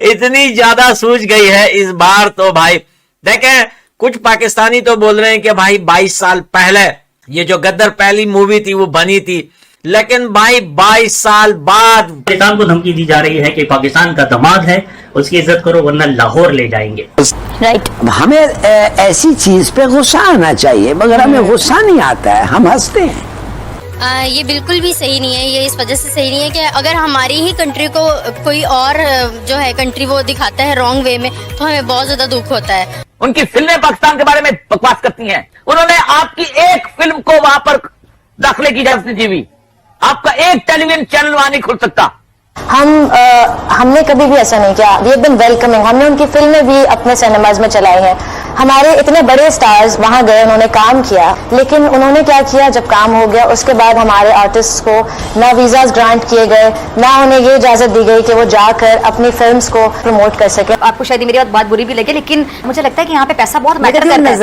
इतनी ज्यादा सूझ गई है इस बार तो भाई। देखें, कुछ पाकिस्तानी तो बोल रहे हैं कि भाई 22 साल पहले ये जो गद्दर पहली मूवी थी वो बनी थी, लेकिन भाई 22 साल बाद पाकिस्तान को धमकी दी जा रही है कि पाकिस्तान का दामाद है, उसकी इज्जत करो वरना लाहौर ले जाएंगे। राइट, हमें ऐसी चीज पे गुस्सा आना चाहिए, मगर हमें गुस्सा नहीं आता है, हम हंसते हैं। ये बिल्कुल भी सही नहीं है। ये इस वजह से सही नहीं है कि अगर हमारी ही कंट्री को कोई और जो है कंट्री वो दिखाता है रॉन्ग वे में, तो हमें बहुत ज्यादा दुख होता है। उनकी फिल्में पाकिस्तान के बारे में बकवास करती हैं। उन्होंने आपकी एक फिल्म को वहां पर दाखिले की इजाजत नहीं दी हुई। आपका एक टेलीविजन चैनल वहां नहीं खुल सकता। हमने कभी भी ऐसा नहीं किया। We have been welcoming. हमने उनकी फिल्में भी अपने सिनेमाज में चलाई हैं। हमारे इतने बड़े स्टार्स वहां गए, उन्होंने काम किया, लेकिन उन्होंने क्या किया, जब काम हो गया उसके बाद हमारे आर्टिस्ट को ना वीजाज ग्रांट किए गए, ना उन्हें ये इजाजत दी गई कि वो जाकर अपनी फिल्म्स को प्रमोट कर सके। आपको शायद मेरी बात बुरी भी लगे, लेकिन मुझे लगता है कि यहाँ पे पैसा बहुत मैटर करता है।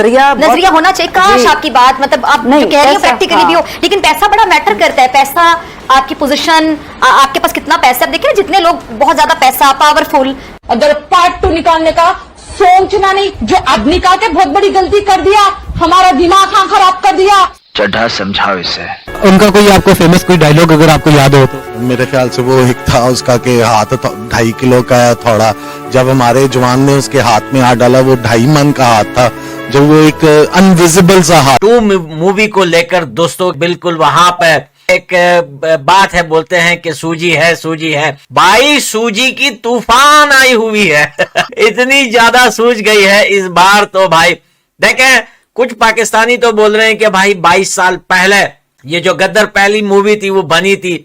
नजरिया होना चाहिए। काश आपकी बात मतलब आप जो कह रही हो प्रैक्टिकली भी हो, लेकिन पैसा बड़ा मैटर करता है। पैसा, आपकी पोजीशन, आपके पास कितना पैसा। आप देखिए जितने लोग बहुत ज्यादा पैसा, पावरफुल, अगर पार्ट 2 निकालने का सोचना नहीं, जो अब निकाल के बहुत बड़ी गलती कर दिया, हमारा दिमाग खराब कर दिया। चड्ढा समझाओ इसे। उनका कोई आपको फेमस कोई डायलॉग अगर आपको याद हो तो? मेरे ख्याल से वो एक था उसका कि हाथ 2.5 किलो का है थोड़ा, जब हमारे जवान ने उसके हाथ में हाथ डाला वो 2.5 मन का हाथ था, जब वो एक अनविजिबल सा हाथ। 2 मूवी को लेकर दोस्तों बिल्कुल वहां पे एक बात है, बोलते हैं कि सूजी है भाई, सूजी की तूफान आई हुई है। इतनी ज्यादा सूझ गई है इस बार तो भाई। देखें, कुछ पाकिस्तानी तो बोल रहे हैं कि भाई 22 साल पहले ये जो गद्दर पहली मूवी थी वो बनी थी।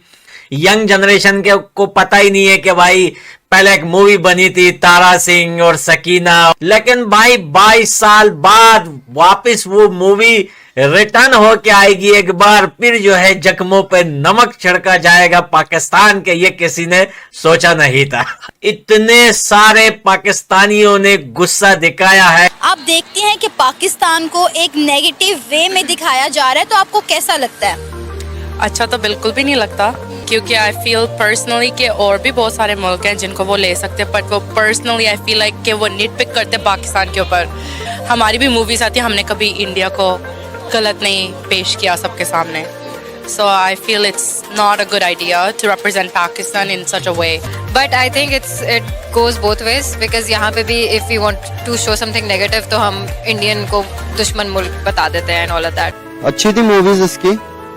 यंग जनरेशन को पता ही नहीं है कि भाई पहले एक मूवी बनी थी तारा सिंह और सकीना, लेकिन भाई 22 साल बाद वापस वो मूवी रिटर्न होके आएगी एक बार फिर, जो है जख्मों पे नमक छिड़का जाएगा पाकिस्तान के। ये किसी ने सोचा नहीं था। इतने सारे पाकिस्तानियों ने गुस्सा दिखाया है। आप देखते हैं कि पाकिस्तान को एक नेगेटिव वे में दिखाया जा रहा है, तो आपको कैसा लगता है? अच्छा तो बिल्कुल भी नहीं लगता, क्योंकि आई फील पर्सनली कि और भी बहुत सारे मुल्क हैं जिनको वो ले सकते हैं, बट वो पर्सनली आई फील लाइक कि वो निटपिक करते पाकिस्तान के ऊपर। हमारी भी मूवीज आती है, हमने कभी इंडिया को गलत नहीं पेश किया सबके सामने। So I feel it's not a good idea to represent Pakistan in such a way. But I think it goes both ways, because यहाँ पे भी if we want to show something negative तो हम इंडियन को दुश्मन मुल्क बता देते हैं and all of that. अच्छी थी मूवीज उसकी,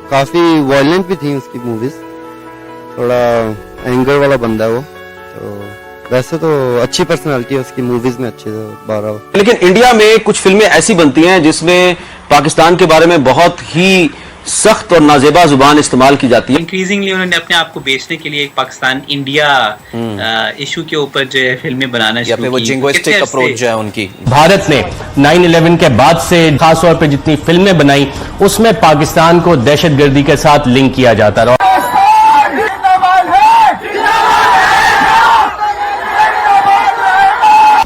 काफी वायलेंट भी थी उसकी मूवीज, थोड़ा एंगर वाला बंदा वो, तो वैसे तो अच्छी पर्सनालिटी है उसकी, मूवीज में अच्छी 12। लेकिन इंडिया में कुछ फिल्में ऐसी बनती हैं जिसमें पाकिस्तान के बारे में बहुत ही सख्त और नाजेबा जुबान इस्तेमाल की जाती है। इंक्रीजिंगली उन्होंने अपने आप को बेचने के लिए एक पाकिस्तान इंडिया इशू के ऊपर जो है फिल्में बनाना शुरू की। वो जिंगोइस्टिक अप्रोच जो है उनकी। भारत ने 9/11 के बाद से खास तौर पे जितनी फिल्में बनाई उसमें पाकिस्तान को दहशतगर्दी के साथ लिंक किया जाता रहा।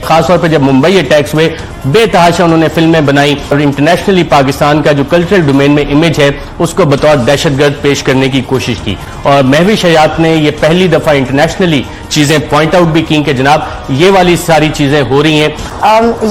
खासतौर पे जब मुंबई अटैक्स हुए बेतहाशा उन्होंने फिल्में बनाई और इंटरनेशनली पाकिस्तान का जो कल्चरल डोमेन में इमेज है उसको बतौर दहशतगर्द पेश करने की कोशिश की। और महविश हयात ने ये पहली दफा इंटरनेशनली चीजें पॉइंट आउट भी की कि जनाब ये वाली सारी चीजें हो रही हैं।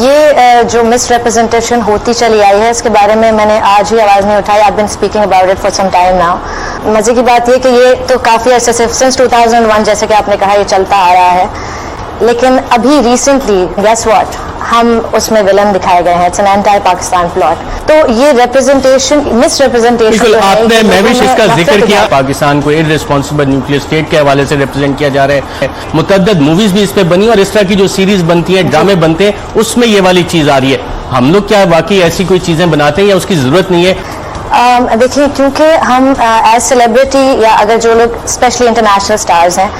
ये जो मिस रिप्रेजेंटेशन होती चली आई है, इसके बारे में मैंने आज ही आवाज नहीं उठाई। I been speaking about it for some time now. मजे की बात ये कि ये तो काफी अर्से से सिंस 2001 जैसे कि आपने कहा ये चलता आ रहा है, लेकिन अभी रिसेंटली गेस व्हाट, हम उसमें विलन दिखाए गए हैं। It's an anti Pakistan plot. तो ये रिप्रेजेंटेशन, मिस रिप्रेजेंटेशन, आपने महविश इसका जिक्र किया, पाकिस्तान को इररिस्पॉन्सिबल न्यूक्लियर स्टेट के हवाले से रिप्रेजेंट किया जा रहा है। मुतअद्दिद मूवीज भी इस पे बनी और इस तरह की जो सीरीज बनती है, ड्रामे बनते हैं, उसमें ये वाली चीज आ रही है। हम लोग क्या वाकई ऐसी कोई चीजें बनाते हैं या उसकी जरूरत नहीं है? देखिए, क्योंकि हम एज सेलिब्रिटी या अगर जो लोग स्पेशली इंटरनेशनल स्टार्स हैं,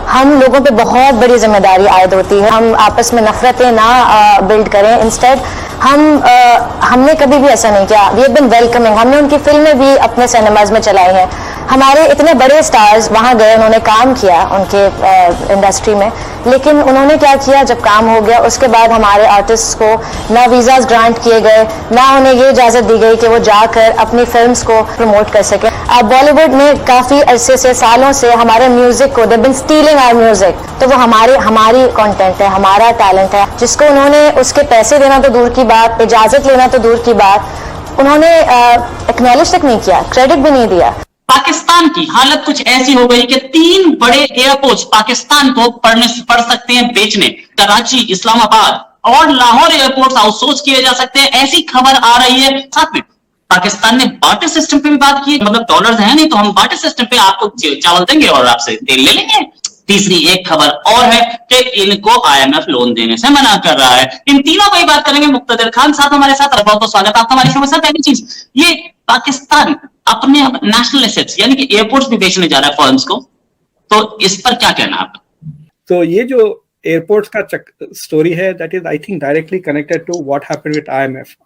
हम लोगों पे बहुत बड़ी जिम्मेदारी आयद होती है। हम आपस में नफरतें ना बिल्ड करें, इंस्टेड हमने कभी भी ऐसा नहीं किया। We have been welcoming. हमने उनकी फिल्में भी अपने सिनेमाज में चलाई हैं। हमारे इतने बड़े स्टार्स वहां गए, उन्होंने काम किया उनके इंडस्ट्री में, लेकिन उन्होंने क्या किया, जब काम हो गया उसके बाद हमारे आर्टिस्ट को ना वीजाज ग्रांट किए गए, ना उन्हें ये इजाजत दी गई कि वो जाकर अपनी फिल्म्स को प्रमोट कर सके। अब बॉलीवुड में काफी अरसे से, सालों से हमारे म्यूजिक को, they been stealing our music, तो वो हमारी कंटेंट है, हमारा टैलेंट है, जिसको उन्होंने उसके पैसे देना तो दूर की बात, इजाजत लेना तो दूर की बात, उन्होंने एक्नॉलेज तक नहीं किया, क्रेडिट भी नहीं दिया। पाकिस्तान की हालत कुछ ऐसी हो गई कि 3 बड़े एयरपोर्ट्स पाकिस्तान को पड़ सकते हैं बेचने, कराची, इस्लामाबाद और लाहौर एयरपोर्ट्स आउटसोर्स किए जा सकते हैं, ऐसी खबर आ रही है। साथ में पाकिस्तान ने बार्टर सिस्टम पे भी बात की, मतलब डॉलर्स है नहीं तो हम बार्टर सिस्टम पे आपको चावल देंगे और आपसे तेल ले लेंगे। तीसरी एक खबर और है कि इनको IMF लोन देने से मना कर रहा है। इन तीनों पर बात करेंगे। मुक्तदिर खान साहब हमारे साथ, और बहुत बहुत स्वागत आपका हमारे शो में। सर, पहली चीज, ये पाकिस्तान अपने नेशनल एसेट्स यानी कि एयरपोर्ट्स भी बेचने जा रहा है फर्म्स को, तो इस पर क्या कहना आपका? तो ये जो एयरपोर्ट्स का स्टोरी है, that is I think directly connected to what happened with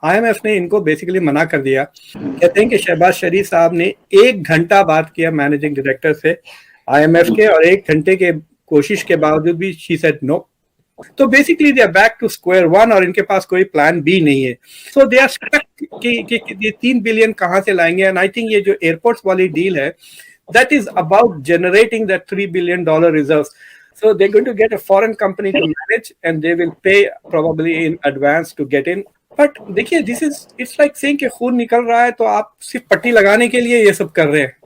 IMF ने इनको बेसिकली मना कर दिया। कहते हैं कि शहबाज शरीफ साहब ने 1 घंटा बात किया मैनेजिंग डायरेक्टर से IMF के, और 1 घंटे के कोशिश के बावजूद भी शी सेड नो। तो basically they are back to square one, और इनके पास कोई प्लान बी नहीं है। सो दे आर स्टक कि ये 3 बिलियन कहां से लाएंगे। एंड आई थिंक ये जो एयरपोर्ट्स वाली डील है, that is about generating that $3 billion reserves. So they're going to get a foreign company to manage, and they will pay probably in advance to get in. But देखिए, it's like saying कि खून निकल रहा है तो आप सिर्फ पट्टी लगाने के लिए ये सब कर रहे हैं।